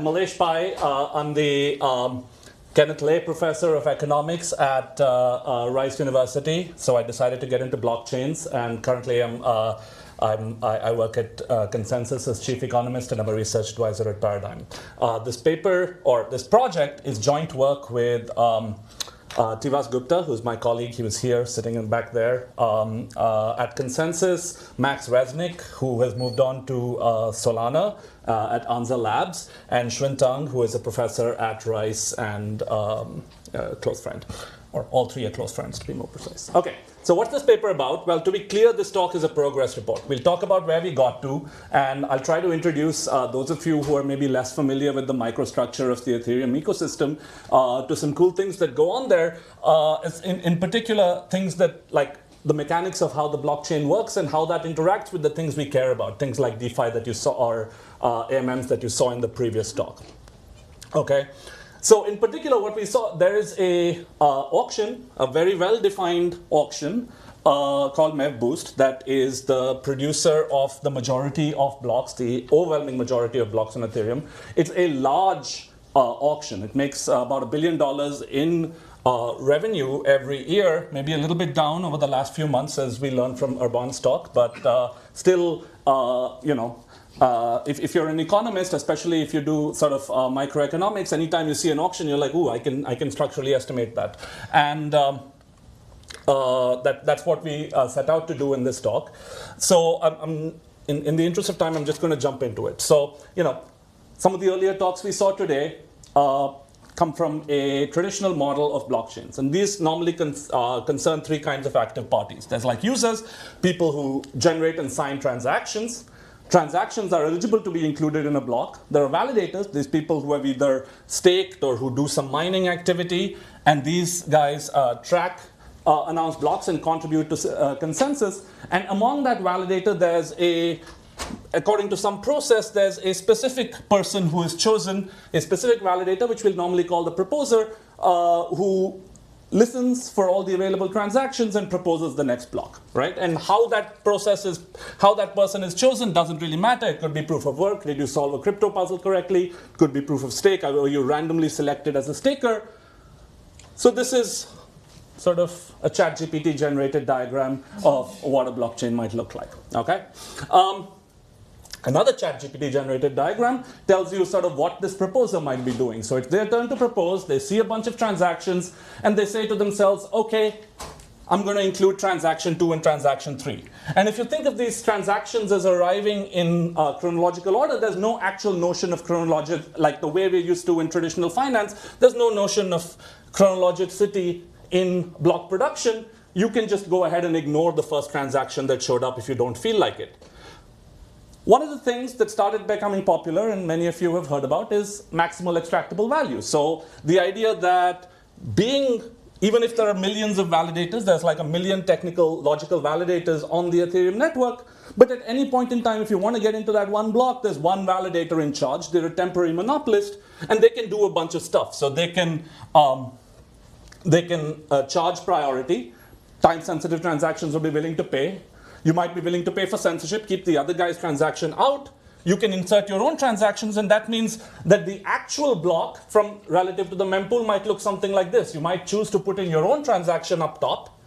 Mallesh Pai. I'm the Kenneth Lay Professor of Economics at Rice University. So I decided to get into blockchains, and currently I work at Consensus as Chief Economist, and I'm a research advisor at Paradigm. This paper, or this project, is joint work with Tivas Gupta, who's my colleague. He was here sitting in back there at Consensus, Max Resnick, who has moved on to Solana at Anza Labs, and Xuan Tang, who is a professor at Rice and close friend, or all three are close friends to be more precise. Okay, so what's this paper about? Well, to be clear, this talk is a progress report. We'll talk about where we got to, and I'll try to introduce those of you who are maybe less familiar with the microstructure of the Ethereum ecosystem to some cool things that go on there. In particular, things that, like, the mechanics of how the blockchain works and how that interacts with the things we care about, things like DeFi that you saw, or AMMs that you saw in the previous talk. Okay, so in particular, what we saw, there is a auction, a very well-defined auction called MEV Boost, that is the producer of the majority of blocks, the overwhelming majority of blocks on Ethereum. It's a large auction. It makes about $1 billion in revenue every year, maybe a little bit down over the last few months as we learned from Urban Stock, but still, you know, if you're an economist, especially if you do sort of microeconomics, anytime you see an auction, you're like, ooh, I can structurally estimate that. And that's what we set out to do in this talk. So in the interest of time, I'm just going to jump into it. So, you know, some of the earlier talks we saw today come from a traditional model of blockchains. And these normally concern three kinds of active parties. There's like users, people who generate and sign transactions. Transactions are eligible to be included in a block. There are validators, these people who have either staked or who do some mining activity. And these guys track announced blocks and contribute to consensus. And among that validator, there's according to some process, there's a specific person who is chosen, a specific validator, which we'll normally call the proposer, who listens for all the available transactions and proposes the next block, right? And how that person is chosen doesn't really matter. It could be proof of work. Did you solve a crypto puzzle correctly? It could be proof of stake. Or you randomly selected as a staker. So this is sort of a ChatGPT generated diagram of what a blockchain might look like, okay? Another ChatGPT generated diagram tells you sort of what this proposer might be doing. So it's their turn to propose, they see a bunch of transactions, and they say to themselves, okay, I'm going to include transaction 2 and transaction 3. And if you think of these transactions as arriving in chronological order, there's no actual notion of chronologic, like the way we're used to in traditional finance, there's no notion of chronologicity in block production. You can just go ahead and ignore the first transaction that showed up if you don't feel like it. One of the things that started becoming popular, and many of you have heard about, is maximal extractable value. So the idea that even if there are millions of validators, there's like 1 million technical, logical validators on the Ethereum network, but at any point in time, if you want to get into that one block, there's one validator in charge. They're a temporary monopolist, and they can do a bunch of stuff. So they can charge priority. Time-sensitive transactions will be willing to pay. You might be willing to pay for censorship, keep the other guy's transaction out. You can insert your own transactions, and that means that the actual block from relative to the mempool might look something like this. You might choose to put in your own transaction up top.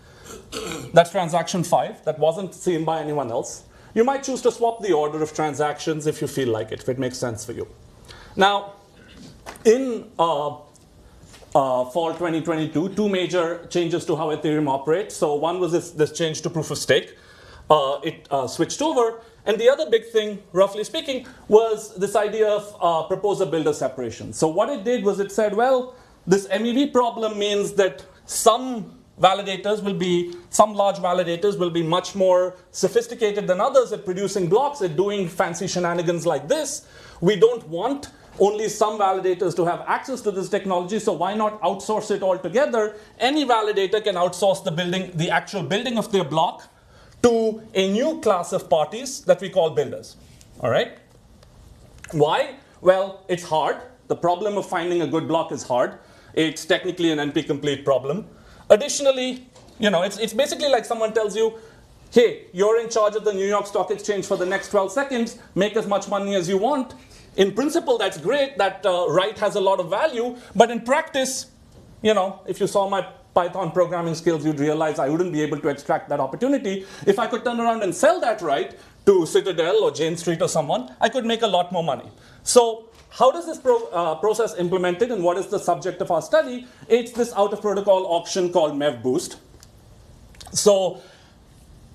That's transaction 5. That wasn't seen by anyone else. You might choose to swap the order of transactions if you feel like it, if it makes sense for you. Now, in fall 2022, two major changes to how Ethereum operates. So one was this change to proof of stake. It switched over. And the other big thing, roughly speaking, was this idea of proposer-builder separation. So what it did was it said, well, this MEV problem means that some large validators will be much more sophisticated than others at producing blocks, at doing fancy shenanigans like this. We don't want only some validators to have access to this technology, so why not outsource it altogether? Any validator can outsource the actual building of their block to a new class of parties that we call builders, all right? Why? Well, it's hard. The problem of finding a good block is hard. It's technically an NP-complete problem. Additionally, you know, it's basically like someone tells you, hey, you're in charge of the New York Stock Exchange for the next 12 seconds, make as much money as you want. in principle, that's great, that right has a lot of value, but in practice, if you saw my Python programming skills, you'd realize I wouldn't be able to extract that opportunity. If I could turn around and sell that right to Citadel or Jane Street or someone, I could make a lot more money. So how does this process implemented, and what is the subject of our study? It's this out-of-protocol auction called MEV Boost. So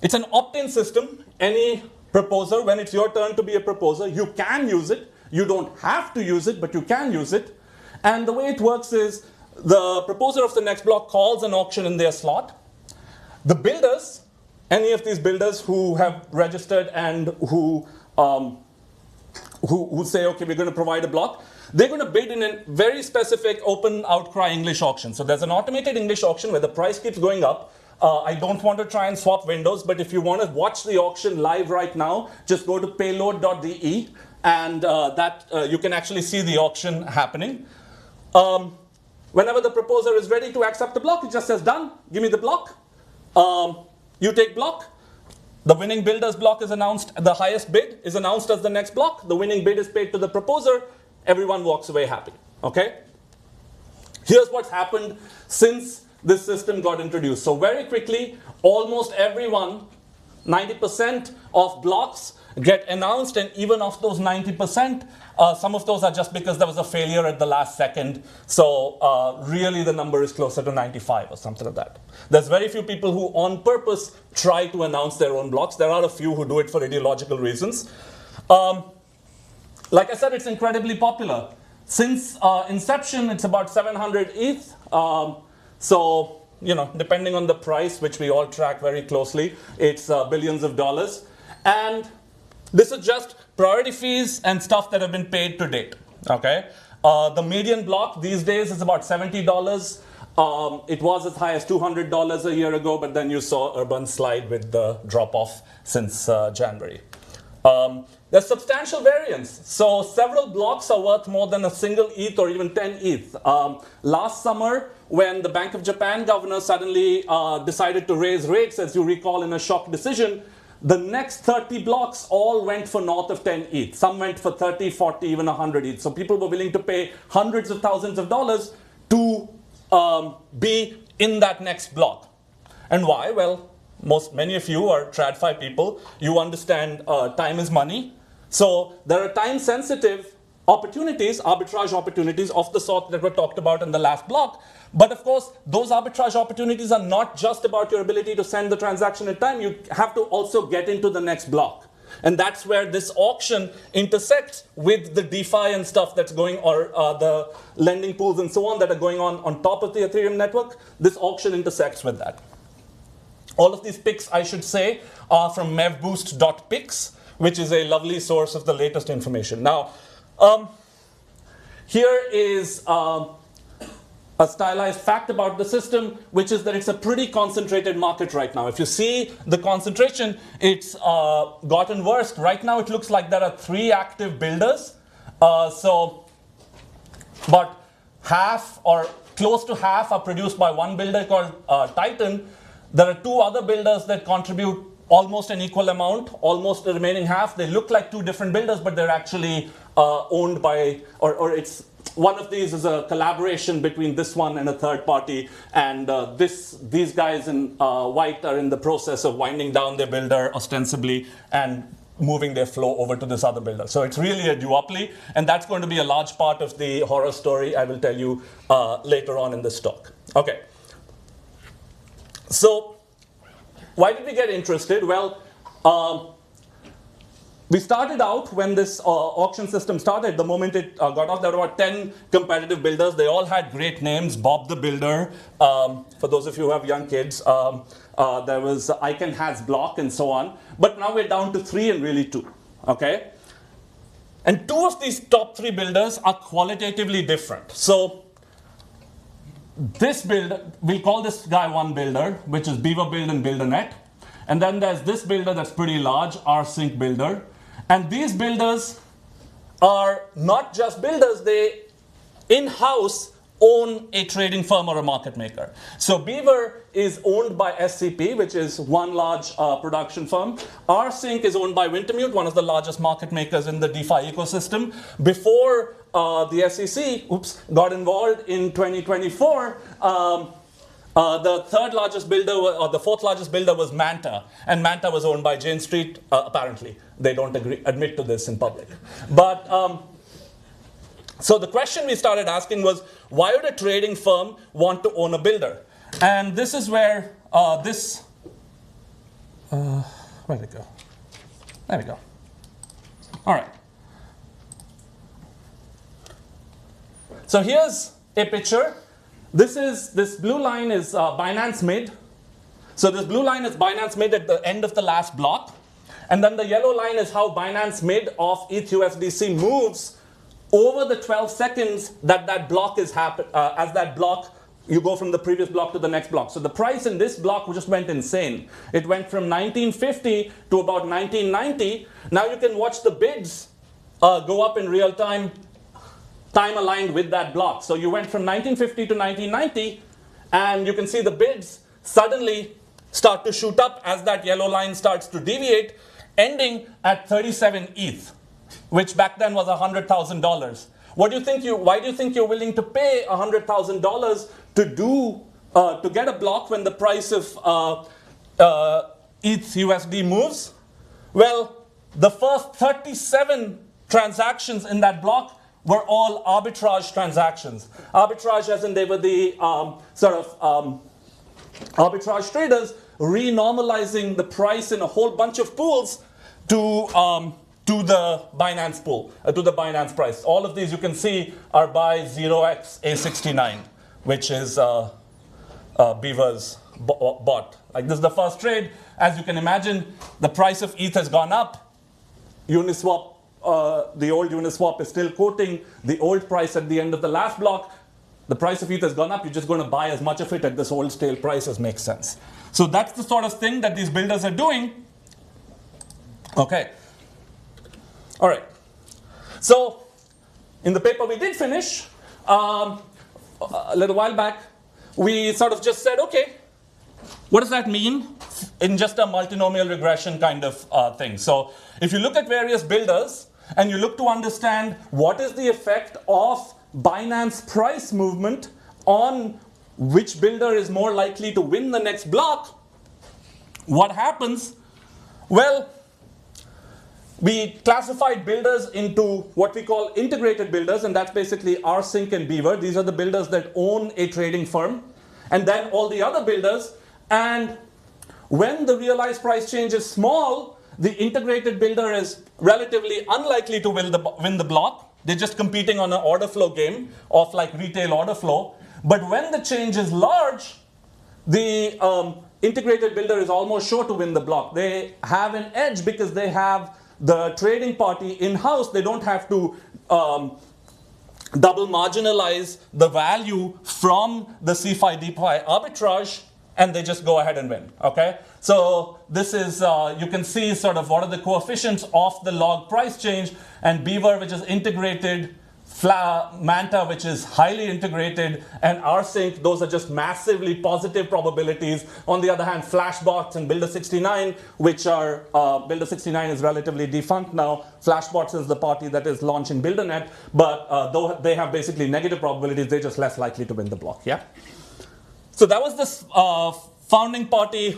it's an opt-in system. Any proposer, when it's your turn to be a proposer, you can use it. You don't have to use it, but you can use it. And the way it works is the proposer of the next block calls an auction in their slot. The builders, any of these builders who have registered and who say, okay, we're going to provide a block, they're going to bid in a very specific open outcry English auction. So there's an automated English auction where the price keeps going up. I don't want to try and swap windows, but if you want to watch the auction live right now, just go to payload.de, and you can actually see the auction happening. Whenever the proposer is ready to accept the block, it just says, done, give me the block. You take block. The winning builder's block is announced, the highest bid is announced as the next block. The winning bid is paid to the proposer. Everyone walks away happy, okay? Here's what's happened since this system got introduced. So very quickly, almost everyone, 90% of blocks get announced, and even of those 90%, some of those are just because there was a failure at the last second. So really the number is closer to 95 or something like that. There's very few people who on purpose try to announce their own blocks. There are a few who do it for ideological reasons. Like I said, it's incredibly popular. Since inception, it's about 700 ETH. So, depending on the price, which we all track very closely, it's billions of dollars. And this is just priority fees and stuff that have been paid to date, okay? The median block these days is about $70. It was as high as $200 a year ago, but then you saw Urban slide with the drop-off since January. There's substantial variance. So several blocks are worth more than a single ETH or even 10 ETH. Last summer, when the Bank of Japan governor suddenly decided to raise rates, as you recall, in a shock decision, the next 30 blocks all went for north of 10 ETH. Some went for 30, 40, even 100 ETH. So people were willing to pay hundreds of thousands of dollars to be in that next block. And why? Well, many of you are TradFi people. You understand time is money. So there are time-sensitive opportunities, arbitrage opportunities of the sort that were talked about in the last block. But of course, those arbitrage opportunities are not just about your ability to send the transaction in time. You have to also get into the next block. And that's where this auction intersects with the DeFi and stuff that's going, or the lending pools and so on that are going on top of the Ethereum network. This auction intersects with that. All of these picks, I should say, are from mevboost.picks, which is a lovely source of the latest information. Now, here is a stylized fact about the system, which is that it's a pretty concentrated market right now. If you see the concentration, it's gotten worse. Right now, it looks like there are 3 active builders. So, but half or close to half are produced by one builder called Titan. There are 2 other builders that contribute almost an equal amount, almost the remaining half. They look like 2 different builders, but they're actually owned by, or it's, one of these is a collaboration between this one and a third party, and these guys in white are in the process of winding down their builder ostensibly and moving their flow over to this other builder. So it's really a duopoly, and that's going to be a large part of the horror story I will tell you later on in this talk. Okay. So why did we get interested? Well, we started out when this auction system started, the moment it got off, there were about 10 competitive builders. They all had great names, Bob the Builder. For those of you who have young kids, there was Icon Has Block and so on. But now we're down to 3 and really 2, okay? And 2 of these top 3 builders are qualitatively different. So this builder, we'll call this guy one builder, which is Beaver Build and BuilderNet. And then there's this builder that's pretty large, rsync builder. And these builders are not just builders, they in-house own a trading firm or a market maker. So Beaver is owned by SCP, which is one large production firm. rsync is owned by Wintermute, one of the largest market makers in the DeFi ecosystem. Before the SEC got involved in 2024, the third largest builder, or the fourth largest builder, was Manta. And Manta was owned by Jane Street, apparently. They don't admit to this in public. But so the question we started asking was, why would a trading firm want to own a builder? And this is where where'd it go? There we go. All right. So here's a picture. This blue line is Binance Mid. So this blue line is Binance Mid at the end of the last block. And then the yellow line is how Binance Mid of ETH/USDC moves over the 12 seconds that block is as that block, you go from the previous block to the next block. So the price in this block just went insane. It went from 1950 to about 1990. Now you can watch the bids go up in real time, time aligned with that block. So you went from 1950 to 1990, and you can see the bids suddenly start to shoot up as that yellow line starts to deviate, ending at 37 ETH. Which back then was $100,000. Why do you think you're willing to pay $100,000 to get a block when the price of ETH USD moves? Well, the first 37 transactions in that block were all arbitrage transactions. Arbitrage, as in they were the arbitrage traders renormalizing the price in a whole bunch of pools to the Binance pool, to the Binance price. All of these you can see are by 0xA69, which is Beaver's bot. Like this is the first trade. As you can imagine, the price of ETH has gone up. Uniswap, the old Uniswap is still quoting the old price at the end of the last block. The price of ETH has gone up. You're just going to buy as much of it at this old stale price as makes sense. So that's the sort of thing that these builders are doing. Okay. All right. So in the paper we did finish, a little while back, we sort of just said, okay, what does that mean in just a multinomial regression kind of thing? So if you look at various builders and you look to understand what is the effect of Binance price movement on which builder is more likely to win the next block, what happens? Well, we classified builders into what we call integrated builders, and that's basically rsync and Beaver. These are the builders that own a trading firm. And then all the other builders. And when the realized price change is small, the integrated builder is relatively unlikely to win the block. They're just competing on an order flow game of like retail order flow. But when the change is large, the integrated builder is almost sure to win the block. They have an edge because they have the trading party in-house. They don't have to double marginalize the value from the CFI DeFi arbitrage, and they just go ahead and win. Okay, so this is you can see sort of what are the coefficients of the log price change, and Beaver, which is integrated, Manta, which is highly integrated, and rsync, those are just massively positive probabilities. On the other hand, Flashbots and Builder69, which are, Builder69 is relatively defunct now. Flashbots is the party that is launching BuilderNet, but though they have basically negative probabilities, they're just less likely to win the block, yeah? So that was this founding party,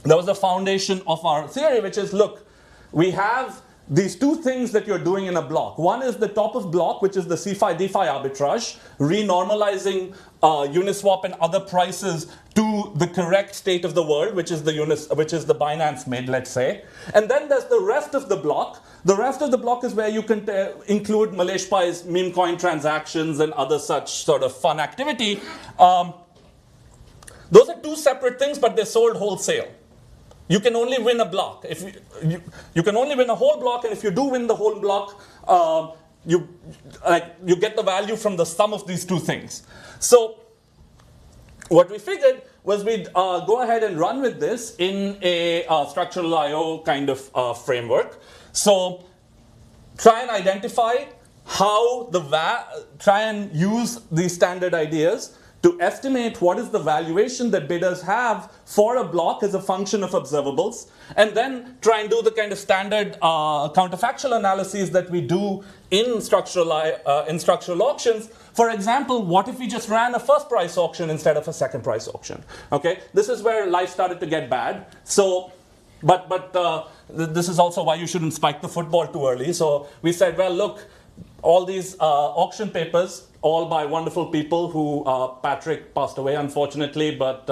that was the foundation of our theory, which is, look, we have these two things that you're doing in a block. One is the top of block, which is the CFI DeFi arbitrage, renormalizing Uniswap and other prices to the correct state of the world, which is the Binance Mid, let's say. And then there's the rest of the block. The rest of the block is where you can include Mallesh Pai's meme coin transactions and other such sort of fun activity. Those are two separate things, but they're sold wholesale. You can only win a block. If you can only win a whole block, and if you do win the whole block, you get the value from the sum of these two things. So what we figured was we'd go ahead and run with this in a structural I/O kind of framework. So try and identify how try and use these standard ideas to estimate what is the valuation that bidders have for a block as a function of observables, and then try and do the kind of standard counterfactual analyses that we do in structural auctions. For example, what if we just ran a first price auction instead of a second price auction? Okay, this is where life started to get bad. So, this is also why you shouldn't spike the football too early. So we said, well, look, all these auction papers, all by wonderful people who Patrick passed away, unfortunately, but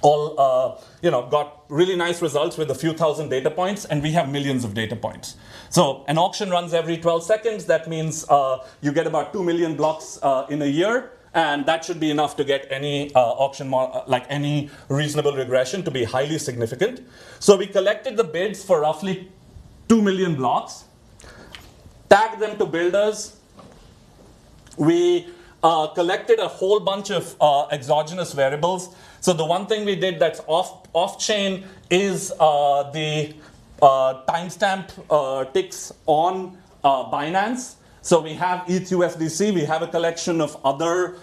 all got really nice results with a few thousand data points, and we have millions of data points. So an auction runs every 12 seconds. That means you get about 2 million blocks in a year, and that should be enough to get any auction, like any reasonable regression to be highly significant. So we collected the bids for roughly 2 million blocks, tagged them to builders. We collected a whole bunch of exogenous variables. So the one thing we did that's off-chain is the timestamp ticks on Binance. So we have ETH-USDC. We have a collection of other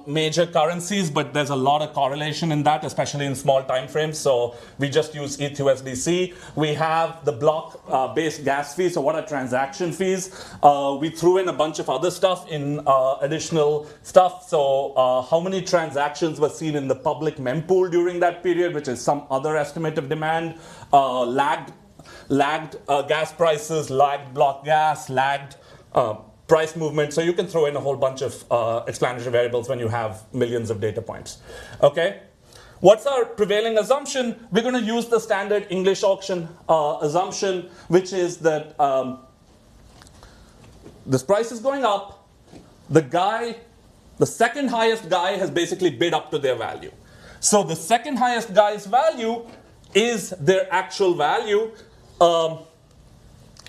major currencies, but there's a lot of correlation in that, especially in small time frames. So we just use ETH-USDC. We have the block-based gas fees. So what are transaction fees? We threw in a bunch of other stuff in additional stuff. So how many transactions were seen in the public mempool during that period, which is some other estimate of demand, lagged gas prices, lagged block gas, lagged price movement. So you can throw in a whole bunch of explanatory variables when you have millions of data points. Okay? What's our prevailing assumption? We're going to use the standard English auction assumption, which is that this price is going up. The second highest guy has basically bid up to their value. So the second highest guy's value is their actual value.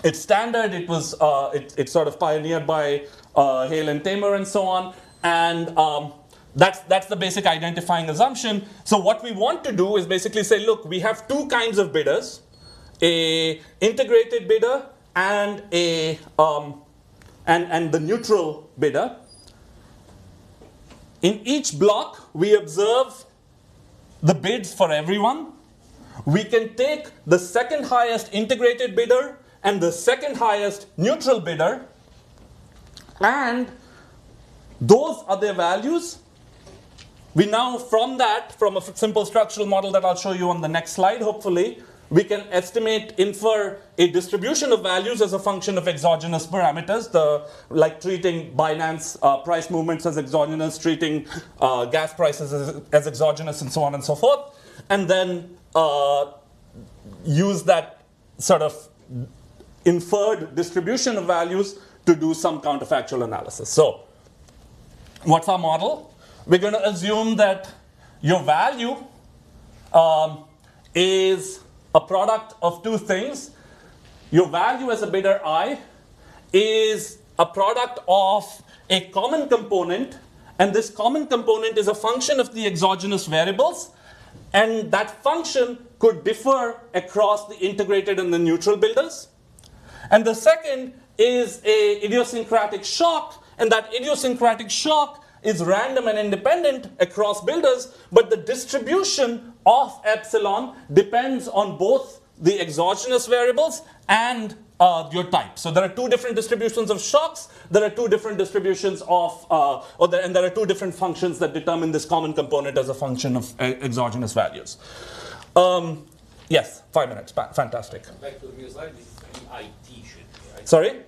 It's standard. It was it's sort of pioneered by Hale and Tamer and so on, and that's the basic identifying assumption. So what we want to do is basically say, look, we have two kinds of bidders: a integrated bidder and a and the neutral bidder. In each block, we observe the bids for everyone. We can take the second highest integrated bidder and the second highest neutral bidder, and those are their values. We now, from a simple structural model that I'll show you on the next slide, hopefully, we can infer a distribution of values as a function of exogenous parameters, like treating Binance price movements as exogenous, treating gas prices as exogenous, and so on and so forth, and then use that sort of inferred distribution of values to do some counterfactual analysis. So what's our model? We're going to assume that your value is a product of two things. Your value as a bidder I is a product of a common component, and this common component is a function of the exogenous variables, and that function could differ across the integrated and the neutral builders. And the second is a idiosyncratic shock, and that idiosyncratic shock is random and independent across builders, but the distribution of epsilon depends on both the exogenous variables and your type. So there are two different distributions of shocks. There are two different distributions of, and there are two different functions that determine this common component as a function of exogenous values. Yes, 5 minutes. Fantastic. Back to the previous slide, this is IT should be, right? Sorry?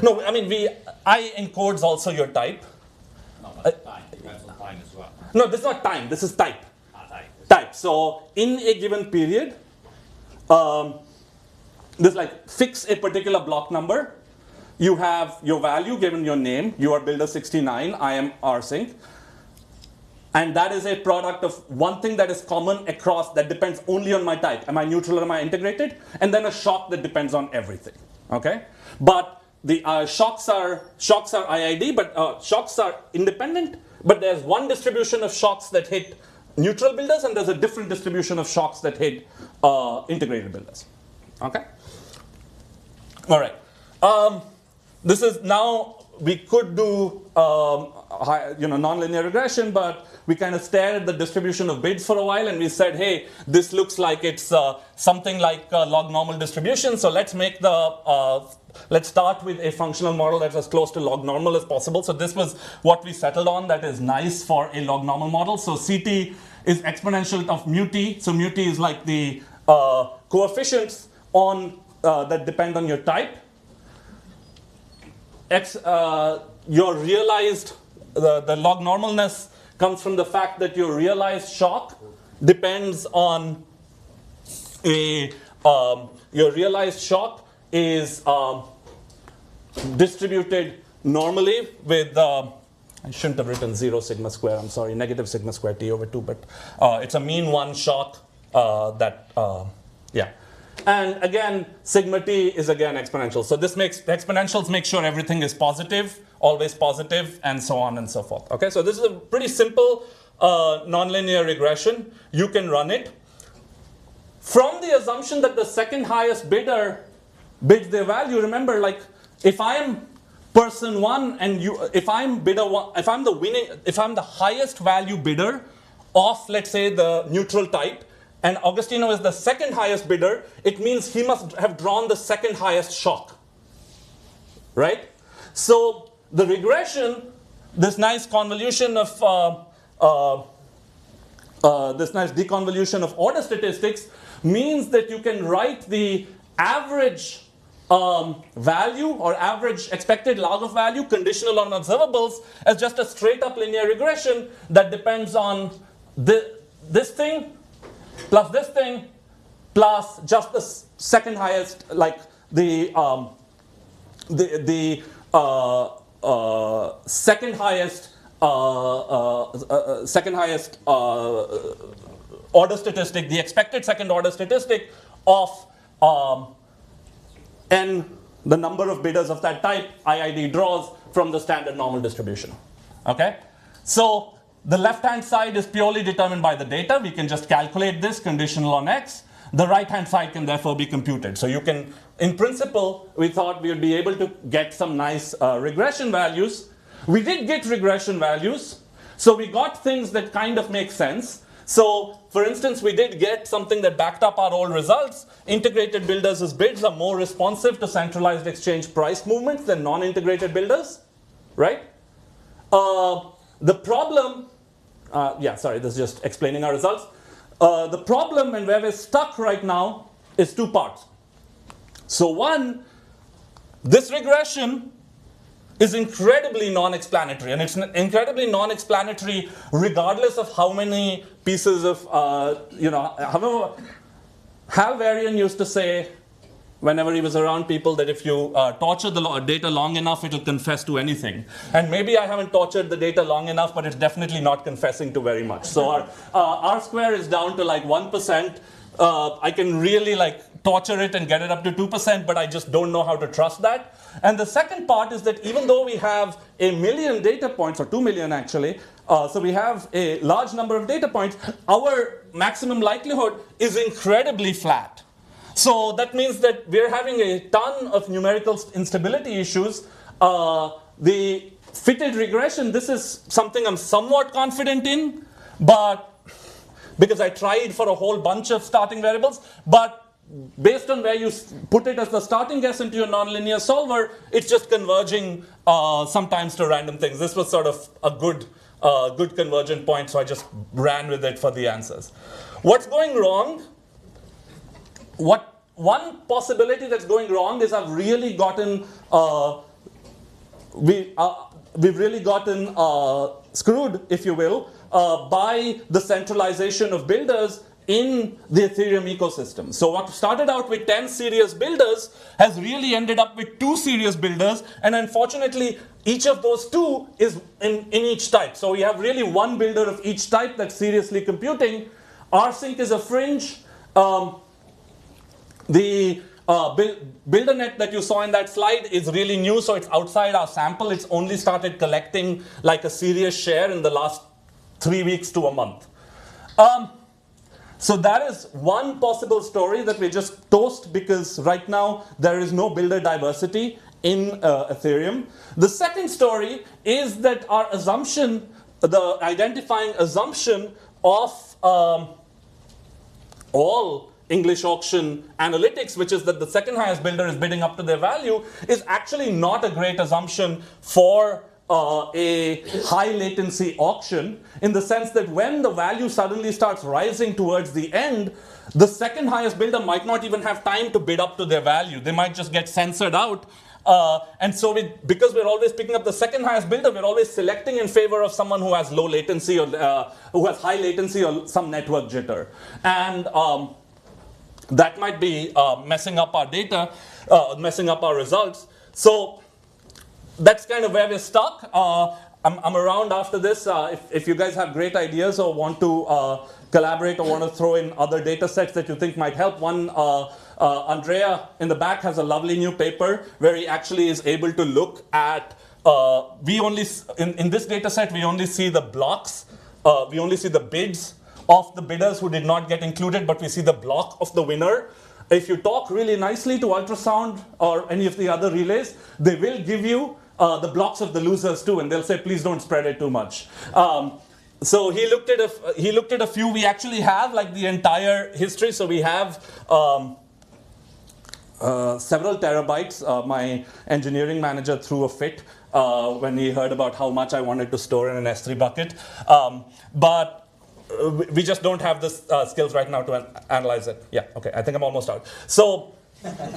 No, I mean, I encodes also your type. No, but time. Depends on time as well. No, this is not time. This is type. Type. Type. So in a given period, this like fix a particular block number. You have your value given your name. You are builder 69. I am rsync. And that is a product of one thing that is common across, that depends only on my type. Am I neutral or am I integrated? And then a shock that depends on everything. Okay? But the shocks are IID, but shocks are independent. But there's one distribution of shocks that hit neutral builders, and there's a different distribution of shocks that hit integrated builders. Okay? All right. this is now, we could do nonlinear regression, but we kind of stared at the distribution of bids for a while, and we said, hey, this looks like it's something like a log normal distribution. So let's make let's start with a functional model that's as close to log normal as possible. So this was what we settled on. That is nice for a log normal model. So CT is exponential of mu t. So mu t is like the coefficients that depend on your type. Your realized, the log normalness comes from the fact that your realized shock depends on your realized shock is distributed normally with, I shouldn't have written 0 sigma square, I'm sorry, negative sigma square t over 2, but it's a mean one shock yeah. And again, sigma t is again exponential. So this makes, the exponentials make sure everything is positive, always positive, and so on and so forth. Okay, so this is a pretty simple nonlinear regression. You can run it. From the assumption that the second highest bidder bids their value, remember, like, if I am person one and if I'm bidder one, if I'm the highest value bidder of, let's say, the neutral type, and Agostino is the second highest bidder, it means he must have drawn the second highest shock, right? So the regression, this nice convolution of, this nice deconvolution of order statistics means that you can write the average value or average expected log of value conditional on observables as just a straight up linear regression that depends on this thing plus this thing plus just the second highest, like the second highest order statistic, the expected second order statistic of n, the number of bidders of that type, IID draws from the standard normal distribution. Okay? So the left-hand side is purely determined by the data. We can just calculate this conditional on x. The right-hand side can therefore be computed. So you can, in principle, we thought we would be able to get some nice regression values. We did get regression values. So we got things that kind of make sense. So, for instance, we did get something that backed up our old results. Integrated builders' bids are more responsive to centralized exchange price movements than non-integrated builders, right? The problem, this is just explaining our results. The problem and where we're stuck right now is two parts. So one, this regression is incredibly non-explanatory, and it's incredibly non-explanatory regardless of how many pieces of, however, Hal Varian used to say, whenever he was around people, that if you torture the data long enough, it'll confess to anything. And maybe I haven't tortured the data long enough, but it's definitely not confessing to very much. So our R-square is down to like 1%. I can really torture it and get it up to 2%, but I just don't know how to trust that. And the second part is that even though we have 1 million data points, or 2 million actually, so we have a large number of data points, our maximum likelihood is incredibly flat. So that means that we're having a ton of numerical instability issues. The fitted regression, this is something I'm somewhat confident in, but because I tried for a whole bunch of starting variables, but based on where you put it as the starting guess into your nonlinear solver, it's just converging sometimes to random things. This was sort of a good convergent point, so I just ran with it for the answers. What's going wrong? One possibility that's going wrong is I've really gotten we've really gotten screwed, if you will, by the centralization of builders in the Ethereum ecosystem. So what started out with 10 serious builders has really ended up with 2 serious builders, and unfortunately each of those 2 is in each type. So we have really 1 builder of each type that's seriously computing. rsync is a fringe. The BuilderNet that you saw in that slide is really new, so it's outside our sample. It's only started collecting like a serious share in the last 3 weeks to a month. So that is one possible story that we just toast, because right now there is no builder diversity in Ethereum. The second story is that our assumption, the identifying assumption of all English auction analytics, which is that the second highest bidder is bidding up to their value, is actually not a great assumption for a high latency auction, in the sense that when the value suddenly starts rising towards the end, the second highest bidder might not even have time to bid up to their value. They might just get censored out. And so because we're always picking up the second highest bidder, we're always selecting in favor of someone who has low latency or who has high latency or some network jitter. And that might be messing up our data, messing up our results. So that's kind of where we're stuck. I'm around after this. If you guys have great ideas or want to collaborate or want to throw in other data sets that you think might help. One, Andrea in the back has a lovely new paper where he actually is able to look at, in this data set, we only see the blocks, we only see the bids of the bidders who did not get included, but we see the block of the winner. If you talk really nicely to ultrasound or any of the other relays, they will give you the blocks of the losers too, and they'll say, please don't spread it too much. So he looked at a few. We actually have like the entire history. So we have several terabytes. My engineering manager threw a fit when he heard about how much I wanted to store in an S3 bucket. But we just don't have the skills right now to analyze it. Yeah, okay, I think I'm almost out. So,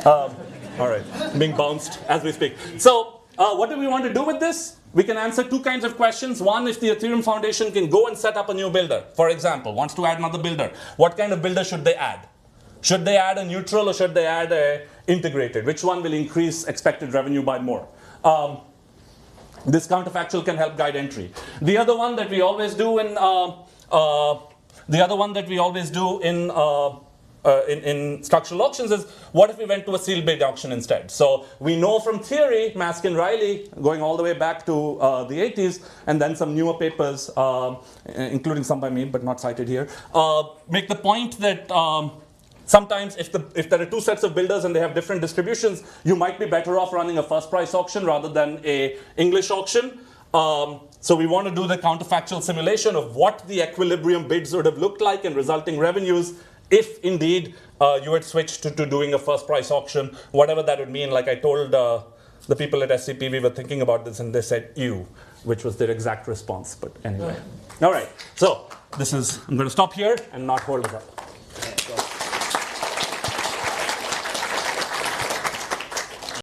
all right, being bounced as we speak. So, what do we want to do with this? We can answer two kinds of questions. One, if the Ethereum Foundation can go and set up a new builder, for example, wants to add another builder, what kind of builder should they add? Should they add a neutral or should they add a integrated? Which one will increase expected revenue by more? This counterfactual can help guide entry. The other one that we always do in in structural auctions is, what if we went to a sealed bid auction instead? So we know from theory, Maskin-Riley, going all the way back to the 80s, and then some newer papers, including some by me, but not cited here, make the point that sometimes if there are two sets of builders and they have different distributions, you might be better off running a first price auction rather than a English auction. So we want to do the counterfactual simulation of what the equilibrium bids would have looked like and resulting revenues if indeed you had switched to doing a first price auction, whatever that would mean. Like I told the people at SCP, we were thinking about this and they said, ew, which was their exact response. But anyway. All right, so I'm going to stop here and not hold it up.